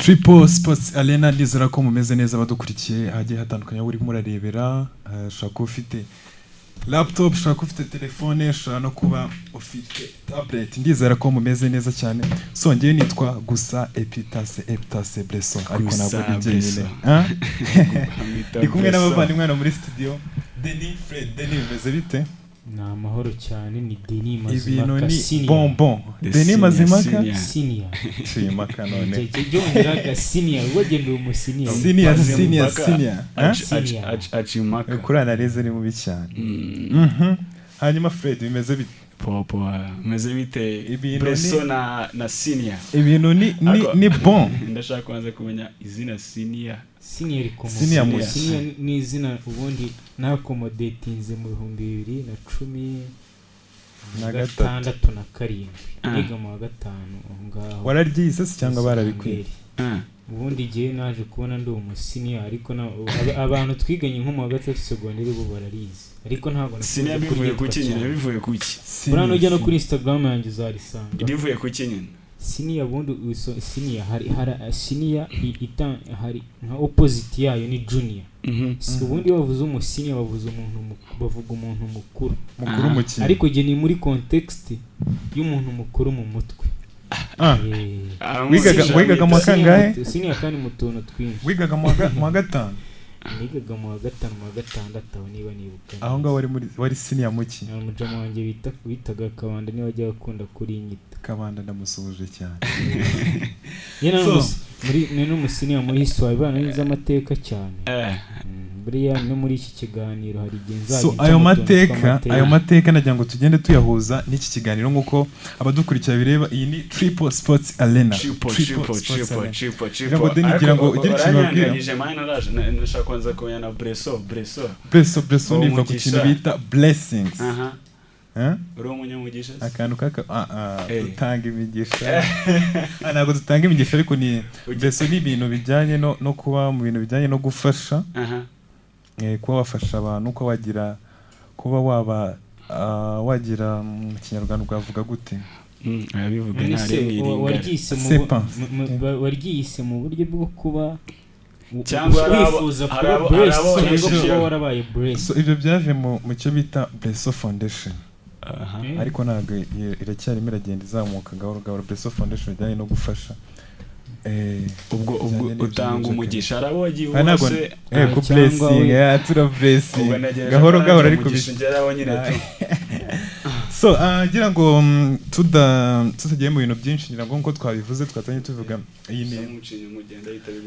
Triple Sports Arena ndizera ko mumeze neza badukurikiye hagiye hatandukanye uri murarebera shaka ufite laptop shaka ufite telefone shaka no kuba ufite tablet ndizera ko mumeze neza cyane so ngiye nitwa gusa epitase Bresson ariko ntabwo njyenyine ndi kumwe n'abavandimwe muri studio Denis Fred Denis bimeze bite na mahoro cyane ni Denis Mazimaka senior bonbon Denis Mazimaka senior tuyimaka none cyo ngiraga senior wogende umusenior senior achimaka kuri analyze ni mubi cyane hanyuma Fred bimeze bite popo meze bite Bresson na senior ibintu ni bon ndashaka kwanza kumenya izina senior ni izina ubundi nakomodatinze mu 2016 na karindwi niga mu wa gatanu ngaho wararyise cyangwa barabikwiye ubundi gihe naje kubona ndi umusenior ariko abantu twiganye nko mu wa gatatu segonderi bo bararize ariko ntabwo senior bivuye ku kinyene bivuye ku ki burano ujya no kuri Instagram yanjye uzarisanga bivuye ku kinyene senior bundi senior hari senior hari nka opposite yayo ni junior ubundi bavuze umusenior bavuze umuntu bavuga umuntu mukuru mu kintu ariko je ni muri context y'umuntu mukuru mu mutwe wigaga mu kangahe senior kandi mu tuntu twinshi wigaga mu wa gatanu nigaga mu wa gatanu mu wa gatandatu niba nibuka aho ngaho wari senior muki umujama wanjye bitaga Kabanda niwe wajya akunda kuri nyita Kabanda ndamusuhuje cyane muri n'umusenior muri history bana niza amateka cyane buriya no muri iki kiganiro hari genza so ayo mateka nagira ngo tugende tuyahuza n'iki kiganiro nkuko abadukurikira bireba iyi ni Triple Sports Arena triple ngira ngo ugire ikintu babwira nashaka kwanza kumenya na Bresson niva ku kintu bita blessings uri umunyamugisha akantu kaka utanga imigisha ntabwo dutanga imigisha ariko ni Bresson ni ibintu bijyanye no kuba mu bintu bijyanye no gufasha kuba wafasha abantu kuba wagira mu kinyarwanda bwavuga gute bivuga waryise mu buryo bwo kuba cyangwa wifuza kuba warabaye Bresson so ibyo byaje mu cyo bita Bresson Foundation ariko ntabwo iracyarimo iragenda izamuka gahoro gahoro Bresson Foundation ijyanye no gufasha ubwo utanga umugisha arabogiye wose ku blessing tura blessing gahoro gahoro ariko bishingiraho nyine so ngira ngo tutagiye mu bintu byinshi ngira ngo nko twabivuze twatanye tuvuga iyi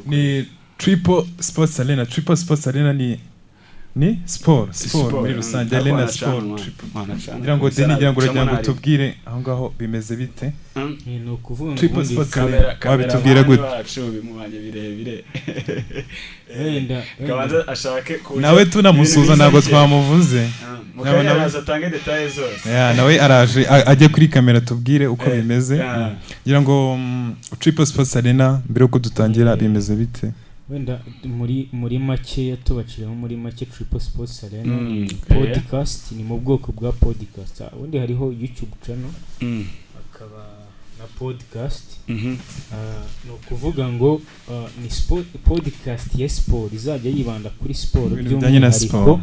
ni Triple Sports Arena ni sport muri rusange Arena sport ngira ngo ngira ngo tubwire aho ngaho bimeze bite no kuvuga Triple Sports wabitubwira gute bimubanye birebire wenda kabanza ashake nawe tunamusuza ntabwo twamuvuze nawe azatange details zose nawe araje ajye kuri kamera tubwire uko bimeze ngira ngo Triple Sports Arena mbere uko dutangira bimeze bite wenda muri make tubaciraho muri make Triple Sports Arena podcast ni mu bwoko bwa podcast ubundi hariho YouTube channel akaba na podcast no kuvuga ngo ni sport podcast ya sport izajya yibanda kuri sport by'umwihariko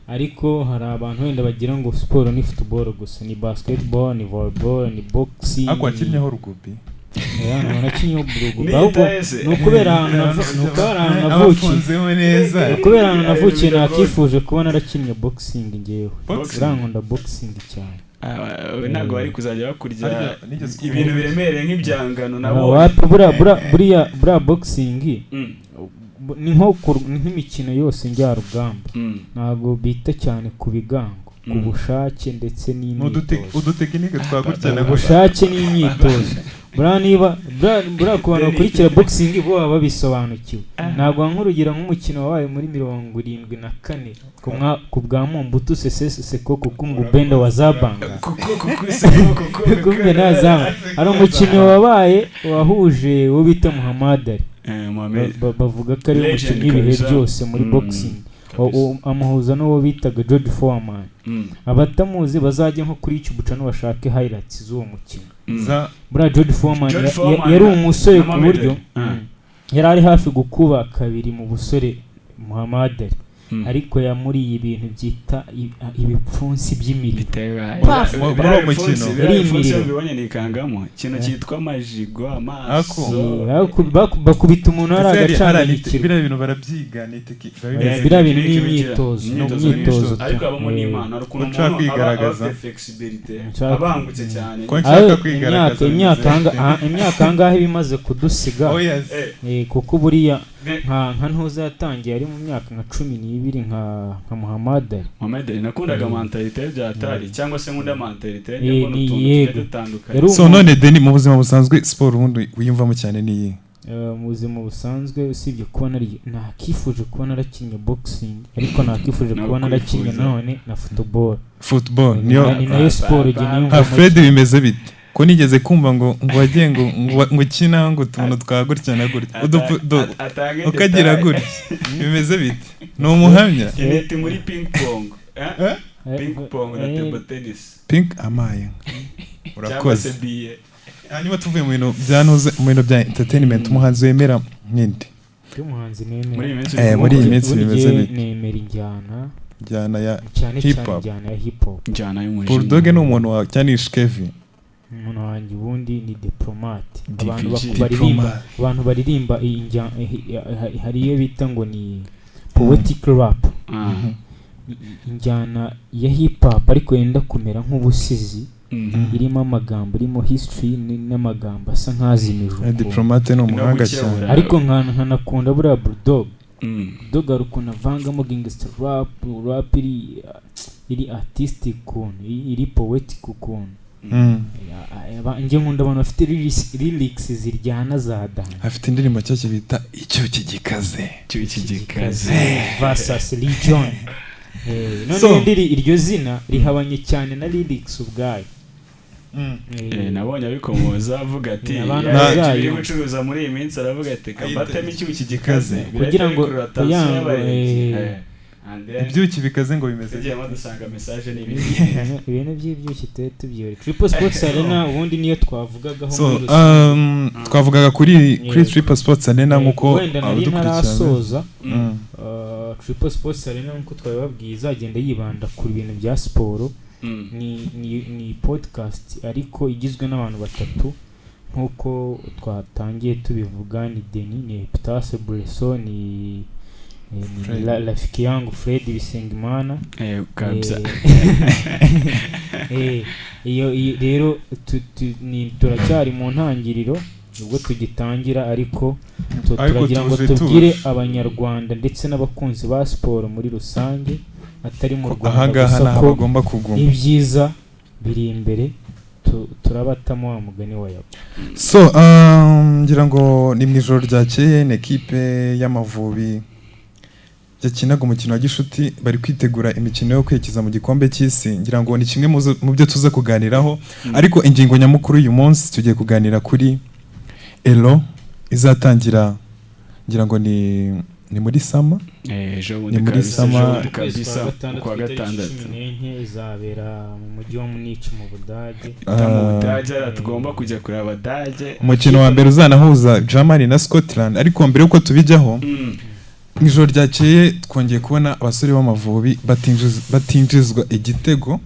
ariko hari abantu wenda bagira ngo sport ni football gusa ni basketball ni volleyball ni boxing akwakinnyeho rugby nakinyo burugu ahubwo nukubera ahantu navukiye nakifuje kuba narakinnye boxing ngewe urankunda boxing cyane ntabwo bari kuzajya bakurya ibintu biremereye nk'ibyangano nabo buriya boxing ni nk'imikino yose njyarugamba ntabwo bita cyane ku bigango ku bushake ndetse n'imyitozo udutekinike twagucyana ubushake n'imyitozo buriya ku bantu bakurikira boxing bo baba babisobanukiwe ntabwo nk'urugero nk'umukino wabaye muri 74 ku bwa Mombutu Sese Seko kukungu Bendo wa Zabanga kumbe nazama ari umukino wabaye wahuje wo bita Muhammad Ali bavuga ko ari umukino w'ibihe byose muri boxing amuhuza n'uwo bitaga George Foreman abatamuzi bazajya nko kuri YouTube channel bashake highlights z'uwo mukino bra George Foreman yari umusore ku buryo yari ari hafi gukuba kabiri mu busore Muhammad Ali ariko yamuriye ibintu byita ibipfunsi by'imiriro muri mukino bibonye nikangamo ikintu cyitwa amajigo amaso bakubita umuntu hari agacanganyikirwa biriya bintu barabyiga biriya bintu ni imyitozo ariko abamo n'imana ari ukuntu ushaka kwigaragaza flexibility abangutse cyane ko nshaka kwigaragaza imyaka angahe bimaze kudusiga kuko buriya nka ntuzatangiye ari mu myaka nka 12 nka Muhammad Ali nakundaga mentalite byatari cyangwa se nkunda mentalite y'umuntu dutandukanye. So none Deni mu buzima busanzwe sport ubundi wiyumvamo cyane ni mu buzima busanzwe usibye kuba nakifuje kuba narakinnye boxing ariko nakifuje kuba narakinnye none na football niyo ni nayo sport nka Fred bimeze bite ko nigeze kumva ngo wagiye ngo kina ngo tuntu twagurya na gurya ukagira gurya bimeze bite no muhamya indi muri ping pong na table tennis amaye urakoze hanyuma tuvuye mu bintu byanuze mu bintu bya entertainment umuhanzi wemera nk'indi umuhanzi muri iyi minsi bimeze bite nemera injyana ya hip hop injyana y'umujyi Bulldog ni umuntu wa cyanisha Kevin umuntu wanjye ubundi ni diplomate abantu baririmba hari iyo bita ngo ni poetic rap injyana ya hip hop ariko yenda kumera nk'ubusizi irimo amagambo irimo history n'amagambo asa nk'azimijwe diplomate no umuhanga cyane ariko nkanakunda buriya Bulldog ari ukuntu avangamo gangster rap iri artistic ukuntu iri poetic ukuntu njye nkunda abantu bafite lyrics ziryana za dance afite indirimbo cyacyo bita icyuki gikaze versus Legion none iryo zina rihabanye cyane na lyrics ubwayo nabonye abikomoza avuga ati biri gucuruza muri iyi minsi aravuga ati kabatemo icyuki gikaze kugira ngo ibyuki bikaze ngo bimeze tugiye dusanga message ibintu by'ibyuki tubyore Triple Sports Arena ubundi niyo twavugagaho twavugaga kuri Triple Sports Arena nkuko wenda nari ntarasoza Triple Sports Arena nkuko twababwiye izagenda yibanda ku bintu bya siporo ni podcast ariko igizwe n'abantu batatu nkuko twatangiye tubivuga ni Deni ni Epitase Bresson ni rafiki yangu Fred Bisengimana kabisa iyo rero turacyari mu ntangiriro ubwo tugitangira ariko turagira ngo tubwire abanyarwanda ndetse n'abakunzi ba siporo muri rusange atari mu Rwanda gusa ko bagomba kuguma ibyiza biri imbere turabatamo wa mugani wa yabo. So ngira ngo ni mu ijoro ryakeye ni equipe y'Amavubi yakinaga umukino wa gicuti bari kwitegura imikino yo kwekiza mu gikombe cy'isi ngira ngo ni kimwe mu byo tuza kuganiraho ariko ingingo nyamukuru uyu munsi tugiye kuganira kuri Elo izatangira ngira ngo ni muri sama ni muri sama kabisa kwa gatandatu izabera mu mujyi wa Munich mu Budage tugomba kujya kureba Abadage umukino wa mbere uzanahuza Germany na Scotland ariko mbere uko tubijyaho ijoro ryakeye twongeye kubona abasore b'Amavubi batinjizwa igitego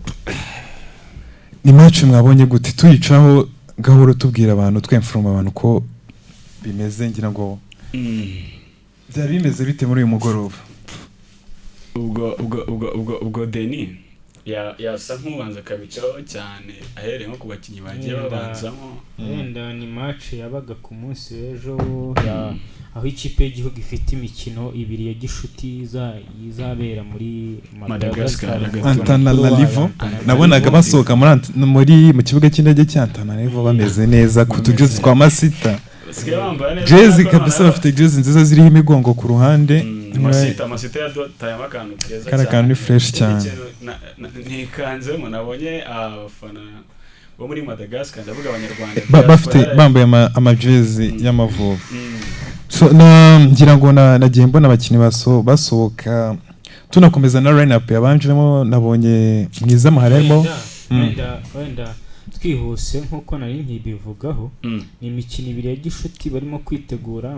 ni match mwabonye gute tuyicaho gahoro tubwira abantu twemfuruma abantu ko bimeze ngira ngo byari bimeze bite muri uyu mugoroba ubwo Deni yasa nk'ubanza kabicaho cyane ahereye nko ku bakinnyi bagiye babanzamo wenda ni match yabaga ku munsi w'ejo aho ikipe y'igihugu ifite imikino ibiri ya gishuti izabera muri Madagascar Antananarivo nabonaga basohoka mu kibuga cy'indege cya Antananarivo bameze neza ku tujezi twa masita jezi kabisa bafite jezi nziza ziriho imigongo ku ruhande amasita ya tayamakantu keza cyane ni fresh cyane ntikanzemo nabonye abafana bo muri Madagascar ndavuga abanyarwanda bafite bambaye amajezi y'Amavubi so ngira ngo nagiye mbona abakinnyi basohoka tunakomeza na line up yabanjemo nabonye mwiza maharimo wenda twihuse nkuko nari nkibivugaho ni imikino ibiri ya gishuti barimo kwitegura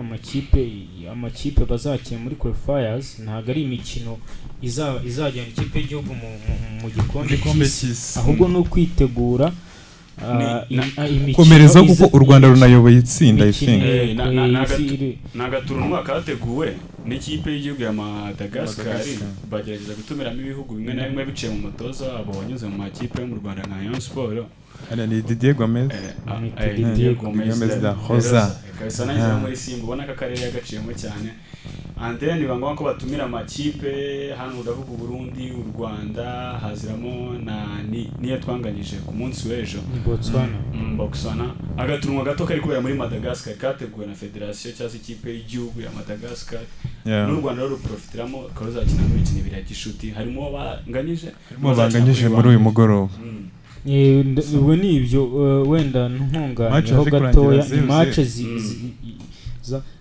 amakipe bazakina muri qualifiers ntago ari imikino izajyana ikipe y'igihugu mu gikombe cy'isi ahubwo no kwitegura komereza kuko u Rwanda runayoboye itsinda nagaturunwa kateguwe n'ikipe y'igihugu ya Madagascar bagerageza gutumiramo ibihugu bimwe na bimwe biciye mu mutoza wabo wanyuze mu makipe yo mu Rwanda nka Rayon Sport ni Didier Gomez da Rosa kabisa nayo muri Simba ubona ko akarere yagaciyemo cyane Antene bangwa ko batumira amakipe hano uravuga Burundi u Rwanda haziramo niyo twanganyije ku munsi w'ejo Botswana agaturunwa gato kari kubera muri Madagascar kateguwe na federation cyangwa ikipe y'igihugu ya Madagascar n'u Rwanda rero profitiramo kazakina mu mikino ibiri ya gishuti harimo banganyije muri uyu mugoroba ubwo ni ibyo wenda ntunganiyeho gatoya match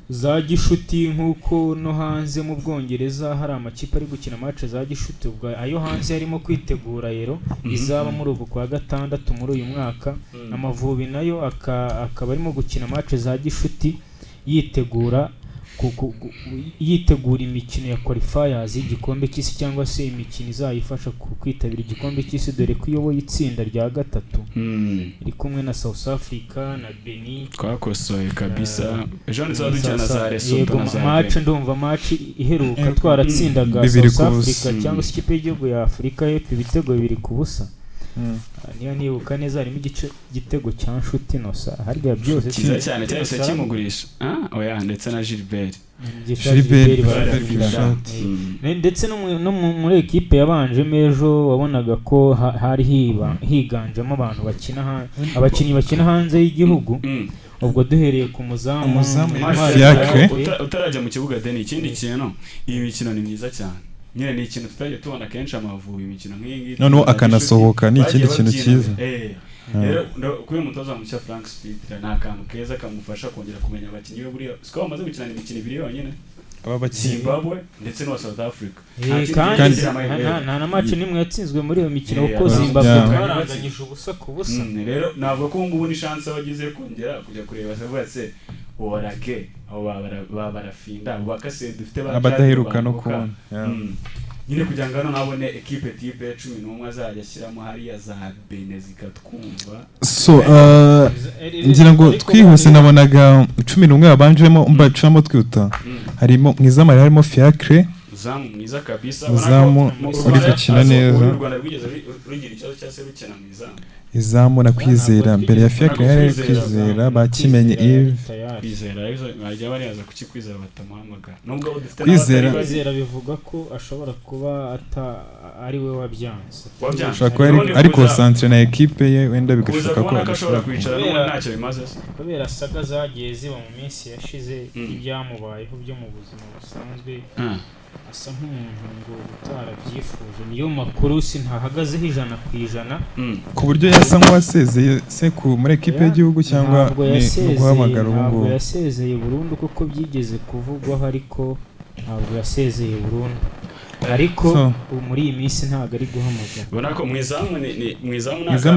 za gishuti nkuko no hanze mu Bwongereza hari amakipe ari gukina match za gishuti ubwo ayo hanze yarimo kwitegura rero izaba muri ubu kwa gatandatu muri uyu mwaka Amavubi nayo akaba arimo gukina match za gishuti yitegura imikino ya qualifiers y'igikombe cy'isi cyangwa se imikino izayifasha kwitabira igikombe cy'isi dore ko iyoboye itsinda rya gatatu iri kumwe na South Africa na Benin twakosoye kabisa ejo nzadukina na za Lesotho na za ndumva match iheruka twaratsindaga South Africa cyangwa se ikipe y'igihugu ya Afurika y'Epfo ibitego 2-0 niyo nibuka neza harimo igitego cya nshuti nosa harya byose cyiza cyane cyose kimugurisha oya ndetse na Gilbert ndetse no muri equipe yabanje mejo wabonaga ko hari higanjemo abantu abakinnyi bakina hanze y'igihugu ubwo duhereye ku muzamu utarajya mu kibuga deni ikindi kintu iyi mikino ni myiza cyane nyine ni ikintu tutajya tubona kenshi Amavubi imikino nk'iyi noneho akanasohoka ni ikindi kintu cyiza rero kuba umutoza mushya Frank Spitler nta kantu keza kamufasha kongera kumenya abakinnyi be buriya siko bamaze gukina imikino ibiri yonyine Zimbabwe ndetse no South Africa kandi nta na match nimwe yatsinzwe muri iyo mikino kuko Zimbabwe baranganyije ubusa ku busa rero navuga ko ngubu ni chance bagize kongera kujya kureba se Orake abo barafinda bakase dufite abadaheruka no kubona nyine kugira ngo nabone equipe type 11 azajya ashyiramo hariya za Benin zikatwumva ngira ngo twihuse nabonaga 11 babanjemo mbacamo twihuta harimo mwizamari harimo Fiacre uzamu mwiza kabisa uzamu uri gukina neza u Rwanda rwigeze rugira ikibazo cyase rukina mwiza izamu na Kwizera mbere ya Fiacre hari Kwizera bakimenye Yves Kwizera bajya bariyaza kukikwizera batamuhamagara nubwo dufite Kwizera bivuga ko ashobora kuba ari we wabyanze ari concentre na equipe ye wenda bigashoboka ko ashobora kwicara no ntacyo bimaze kubera saga zagiye ziba mu minsi yashize ibyamubayeho byo mu buzima busanzwe asa nk'umuntu ngo utarabyifuje niyo makuru ntahagazeho 100% ku buryo yasa nk'uwasezeye se muri equipe y'igihugu cyangwa ni guhamagara ubu ntabwo yasezeye burundu kuko byigeze kuvugwaho ariko ntabwo yasezeye burundu ariko muri iyi minsi ntago ari guhamagara ubona ko mwizamu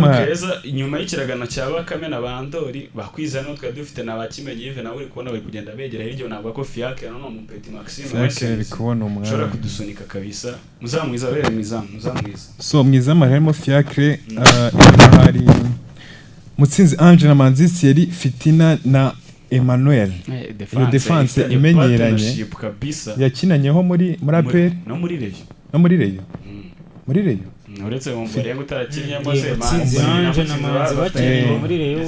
nakeza nyuma y'ikiragano cya Bakame na Bandori bakwizana no twari dufite nabakimenye Yves nawe uri kubona bari kugenda begera hiryo ntabwo ko Fiacre no mu Petit Maxime ari kubona umwana ushobora kudusunika kabisa muzamu mwiza rero mwiza mwizamu harimo Fiacre hari Mutsinzi Ange na Manzisi yari Fitina na Emmanuel iyo defense imenyeranye yakinanyeho muri APR no muri Reyo uretse mu mbere gutarakinyamo se Ange na Manzi bakinye muri Reyo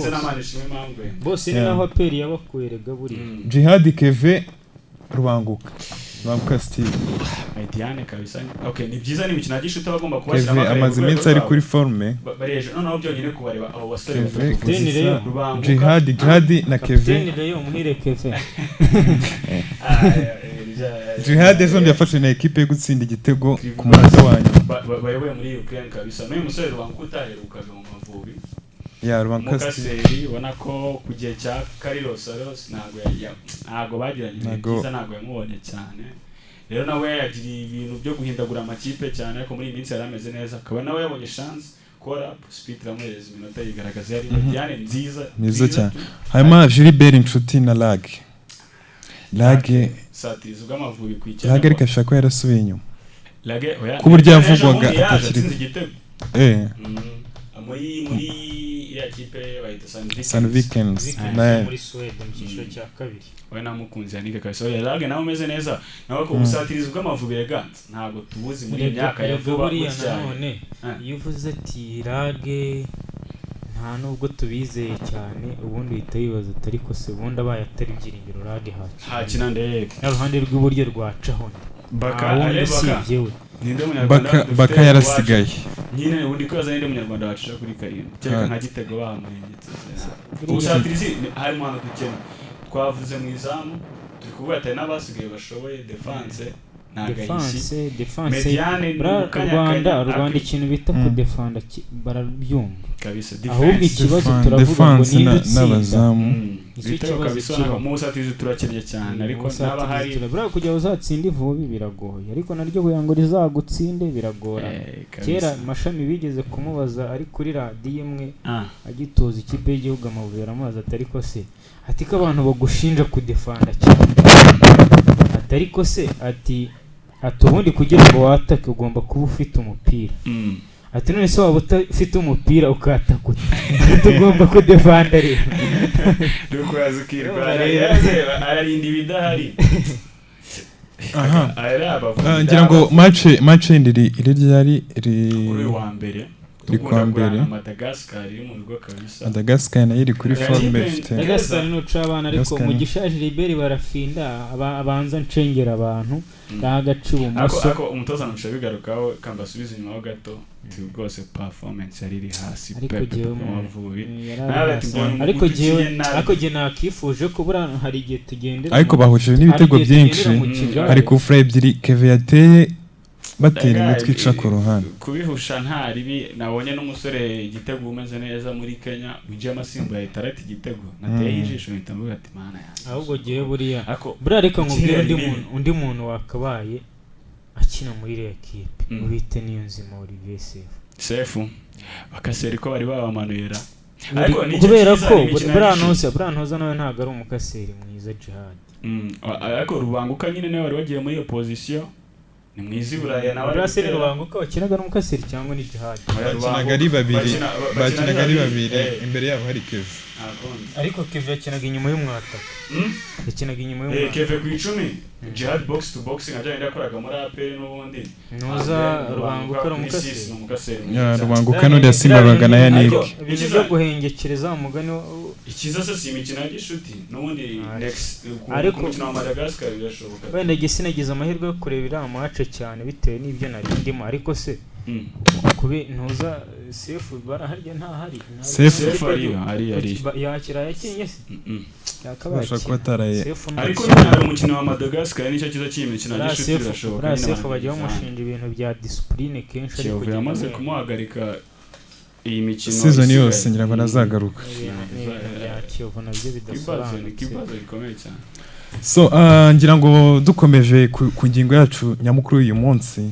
bose ni naho APR yabakuyerega buri Jihad Keve Rubanguka Steve Mediane kabisa okay ni byiza ni imikino gishuta bagomba kubashyira Keve amaze iminsi ari kuri forme bareje noneho byonyine kubareba abo basore Jihad na Keve Reyo muhire Keve Jihad zombi yafashe na equipe yo gutsinda igitego ku munota wanyu bayoboye muri Ukraine kabisa n'uyu musore Rubanguka utaherukaga mu Mavubi Rubankaseri ubona ko ku gihe cya Carlos ntabwo bagiranye byiza ntabwo yamubonye cyane rero nawe yagiriye ibintu byo guhindagura amakipe cyane ariko muri iyi minsi yarameze neza akaba nawe yabonye chance gukora speed ramuhereza iminota yigaragaza yari Mediane nziza cyane. Hanyuma Gilbert Inshuti na Lage satiza ubw'Amavubi kwikira Lage ariko ashaka ko yarasubiye inyuma Lage ku buryo yavugwaga atakiri muri ya kipe bayita Sun Vikings muri Sweden mu cyiciro cya kabiri we namukunze Yannick kabisa Lage nawe umeze neza nawe ko gusatiriza ubw'Amavubi rega ntabwo tubuzi muri imyaka ya vuba none iyo uvuze ati Lage nta nubwo tubizeye cyane ubundi uhita wibaza atari ko se ubundi abaye atari byiringiro Lage hakina ndege n'uruhande rw'iburyo rwacaho Baka yarasigaye nyine ubundi ko yazanye Munyarwanda wacisha kuri karindwi cyeka nka gitego bahamwengetse ubusatirizi harimo hano dukene twavuze mu izamu turi kuvuga ati n'abasigaye bashoboye defense Mediane Rwanda ikintu bita ku defenda barabyumva kabisa ahubwo ikibazo turavuga ngo ni n'abazamu icyo kabisa mu busatirizi turakennye cyane ariko naba hari kujya uzatsinda Ivubi biragoye ariko naryo buyango rizagutsinde biragora kera Mashami bigeze kumubaza ari kuri radiyo imwe agitoza ikipe y'igihugu Amavubi aramubaza atari ko se ati ko abantu bagushinja kudefanda cyane atari ko se ati ubundi kugira ngo watake ugomba kuba ufite umupira ati none se waba ufite umupira ukataka tugomba kudefanda rero nuko yazikirwa ararinda ibidahari ngira ngo match iri ryari wa mbere Madagascar iri mu rugo kabisa Madagascar nayo iri kuri forme ifite Madagascar n'uca abana ariko mu gishaje Liberi barafinda abanza ncengera abantu ndagaca ibumoso ako umutoza nusha bigarukaho kamba subiza inyuma gato rwose performance yari iri hasi pepe Amavubi ariko je nakifuje ko bura hari igihe tugendera ariko bahuje n'ibitego byinshi ariko Fred ebyiri Kevin yateye batera imitwe ica ku ruhande kubihusha nta ribi nabonye n'umusore igitego umeze neza muri Kenya wije amasimbo ya Yatera igitego nateye ijisho nitambuga ati mana yanjye ahubwo gihe buriya reka nkubwire undi muntu wakabaye akina muri ile equipe ubite niyo nzima Olivier Sefu bakaseri ko bari babamanuyera kubera ko Brantoza nawe ntago ari umukaseri mwiza Jihad ariko Rubanguka nyine nawe wari wagiye muri iyo position ni mwizi Buraya nawe Brasser Rubanguka wakinaga n'umukaseri cyangwa ni Jihad bakinaga ari babiri imbere yabo hari Kevin ariko Kevin yakinaga inyuma y'umwata yakinaga inyuma y'umwata Kevin ku 10 Jihad box to box ngajya yakoraga muri APR n'ubundi noza Rubanguka n'umukaseri Rubanguka no yasimbaga na Yannick bizo guhengekereza umugani ikiza se si imikino ya gishuti n'ubundi next ku mukino wa Madagascar birashoboka wenda gisinagize amahirwe yo kureba iriya match cyane bitewe n'ibyo nari ndimo ariko se kube ntuza Sefu baraharya ntahari Sefu ari yakira yakinye se yakabaye ataraye ariko nta umukino wa Madagascar nicyo kiza cy'imikino ya gishuti birashoboka Sefu bajya bamushinja ibintu bya discipline kenshi ariko yamaze kumuhagarika iyi mikino season yose ngira ngo nazagaruka Kiyovu nabyo bidasobanutse ikibazo gikomeye cyane so ngira ngo dukomeje ku ngingo yacu nyamukuru uyu munsi